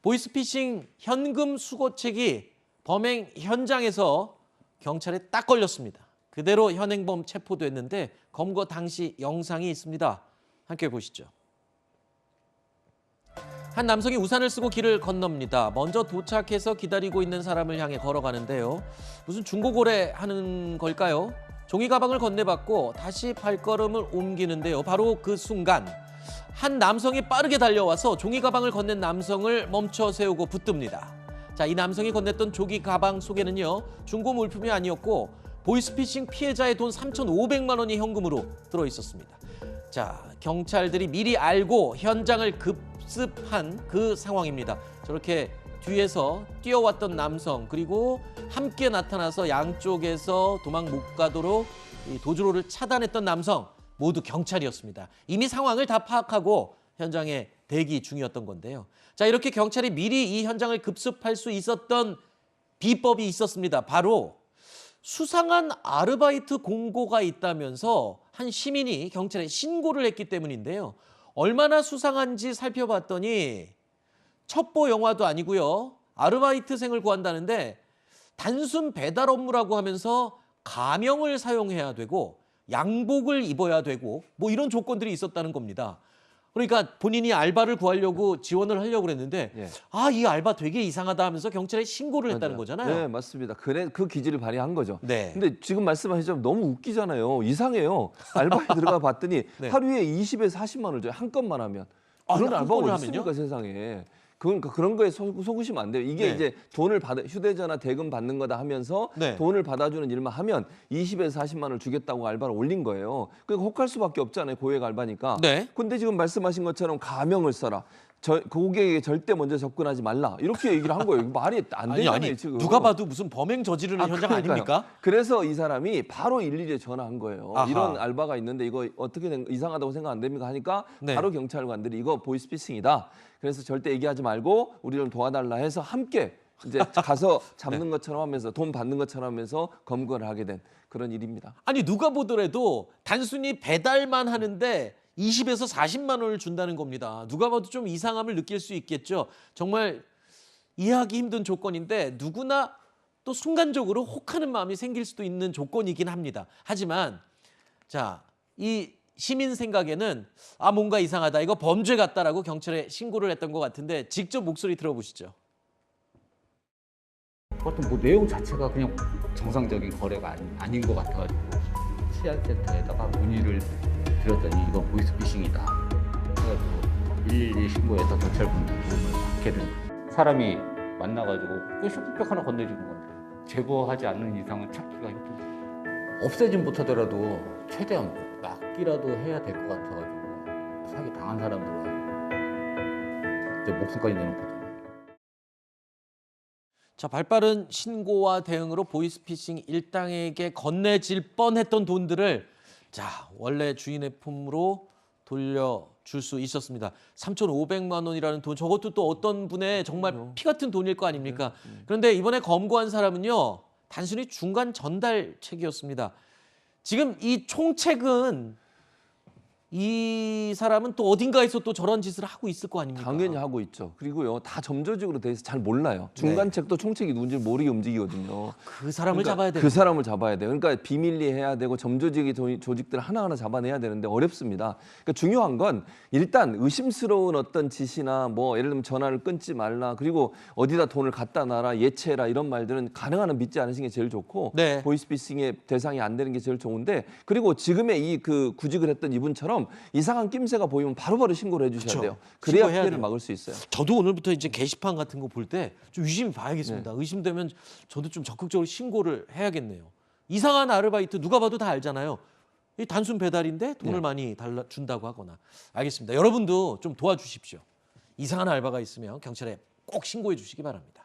보이스피싱 현금 수거책이 범행 현장에서 경찰에 딱 걸렸습니다. 그대로 현행범 체포됐는데 검거 당시 영상이 있습니다. 함께 보시죠. 한 남성이 우산을 쓰고 길을 건넙니다. 먼저 도착해서 기다리고 있는 사람을 향해 걸어가는데요. 무슨 중고거래하는 걸까요? 종이 가방을 건네받고 다시 발걸음을 옮기는데요. 바로 그 순간 한 남성이 빠르게 달려와서 종이 가방을 건넨 남성을 멈춰 세우고 붙듭니다. 자, 이 남성이 건넸던 종이 가방 속에는요. 중고 물품이 아니었고 보이스피싱 피해자의 돈 3,500만 원이 현금으로 들어 있었습니다. 자, 경찰들이 미리 알고 현장을 급습한 그 상황입니다. 저렇게 뒤에서 뛰어왔던 남성 그리고 함께 나타나서 양쪽에서 도망 못 가도록 이 도주로를 차단했던 남성 모두 경찰이었습니다. 이미 상황을 다 파악하고 현장에 대기 중이었던 건데요. 자, 이렇게 경찰이 미리 이 현장을 급습할 수 있었던 비법이 있었습니다. 바로 수상한 아르바이트 공고가 있다면서 한 시민이 경찰에 신고를 했기 때문인데요. 얼마나 수상한지 살펴봤더니 첩보 영화도 아니고요. 아르바이트생을 구한다는데 단순 배달 업무라고 하면서 가명을 사용해야 되고 양복을 입어야 되고 뭐 이런 조건들이 있었다는 겁니다. 그러니까 본인이 알바를 구하려고 지원을 하려고 그랬는데 이 알바 되게 이상하다 하면서 경찰에 신고를 했다는 거잖아요. 네, 맞습니다. 그래 그 기질을 발휘한 거죠. 네. 근데 지금 말씀하셨지만 너무 웃기잖아요. 이상해요. 알바에 들어가 봤더니 네. 하루에 20에서 40만 원을 줘요. 한 건만 하면. 그런 한 알바가 건을 어디 있습니까, 세상에. 그런 거에 속으시면 안 돼요. 이게 이제 돈을 휴대전화 대금 받는 거다 하면서 돈을 받아주는 일만 하면 20에서 40만 원을 주겠다고 알바를 올린 거예요. 그러니까 혹할 수밖에 없잖아요. 고액 알바니까. 근데 지금 말씀하신 것처럼 가명을 써라. 고객에게 절대 먼저 접근하지 말라. 이렇게 얘기를 한 거예요. 말이 안 되잖아요, 지금. 누가 봐도 무슨 범행 저지르는 현장 그러니까요. 아닙니까? 그래서 이 사람이 바로 112에 전화한 거예요. 아하. 이런 알바가 있는데 이거 어떻게 이상하다고 생각 안 됩니까? 하니까 바로 경찰관들이 이거 보이스피싱이다. 그래서 절대 얘기하지 말고 우리 좀 도와달라 해서 함께 이제 가서 잡는 것처럼 하면서 돈 받는 것처럼 하면서 검거를 하게 된 그런 일입니다. 아니 누가 보더라도 단순히 배달만 하는데 20에서 40만 원을 준다는 겁니다. 누가 봐도 좀 이상함을 느낄 수 있겠죠. 정말 이해하기 힘든 조건인데 누구나 또 순간적으로 혹하는 마음이 생길 수도 있는 조건이긴 합니다. 하지만 자, 이 시민 생각에는 뭔가 이상하다. 이거 범죄 같다라고 경찰에 신고를 했던 것 같은데 직접 목소리 들어보시죠. 어떤 뭐 내용 자체가 그냥 정상적인 거래가 아닌 것 같아가지고 치안센터에다가 문의를 드렸더니 이건 보이스피싱이다. 그래가지고 112 신고해서 경찰분들 도움을 받게 된 사람이 만나가지고 그 쇼핑백 하나 건네주는 건데 제보하지 않는 이상은 찾기가 힘들죠. 없애진 못하더라도 최대한 막기라도 해야 될 것 같아가지고 사기 당한 사람들은 이제 목숨까지 내놓거든요. 자, 발빠른 신고와 대응으로 보이스피싱 일당에게 건네질 뻔했던 돈들을 자, 원래 주인의 품으로 돌려줄 수 있었습니다. 3,500만 원이라는 돈, 저것도 또 어떤 분의 정말 피 같은 돈일 거 아닙니까? 그런데 이번에 검거한 사람은요, 단순히 중간 전달책이었습니다. 지금 이 총책은 이 사람은 또 어딘가에서 또 저런 짓을 하고 있을 거 아닙니까? 당연히 하고 있죠. 그리고요, 다 점조직으로 돼 있어서 잘 몰라요. 중간책도 총책이 누군지 모르게 움직이거든요. 그 사람을 그러니까 잡아야 돼요. 그 사람을 잡아야 돼요. 그러니까 비밀리 해야 되고 점조직의 조직들 하나하나 잡아내야 되는데 어렵습니다. 그러니까 중요한 건 일단 의심스러운 어떤 짓이나 뭐 예를 들면 전화를 끊지 말라, 그리고 어디다 돈을 갖다 놔라, 예체해라 이런 말들은 가능한 한 믿지 않으시는 게 제일 좋고 보이스피싱의 대상이 안 되는 게 제일 좋은데, 그리고 지금의 이 그 구직을 했던 이분처럼 이상한 낌새가 보이면 바로바로 신고를 해주셔야 돼요. 그래야 피해를 막을 수 있어요. 저도 오늘부터 이제 게시판 같은 거 볼 때 좀 유심히 봐야겠습니다. 의심되면 저도 좀 적극적으로 신고를 해야겠네요. 이상한 아르바이트 누가 봐도 다 알잖아요. 이 단순 배달인데 돈을 많이 준다고 하거나. 알겠습니다. 여러분도 좀 도와주십시오. 이상한 알바가 있으면 경찰에 꼭 신고해 주시기 바랍니다.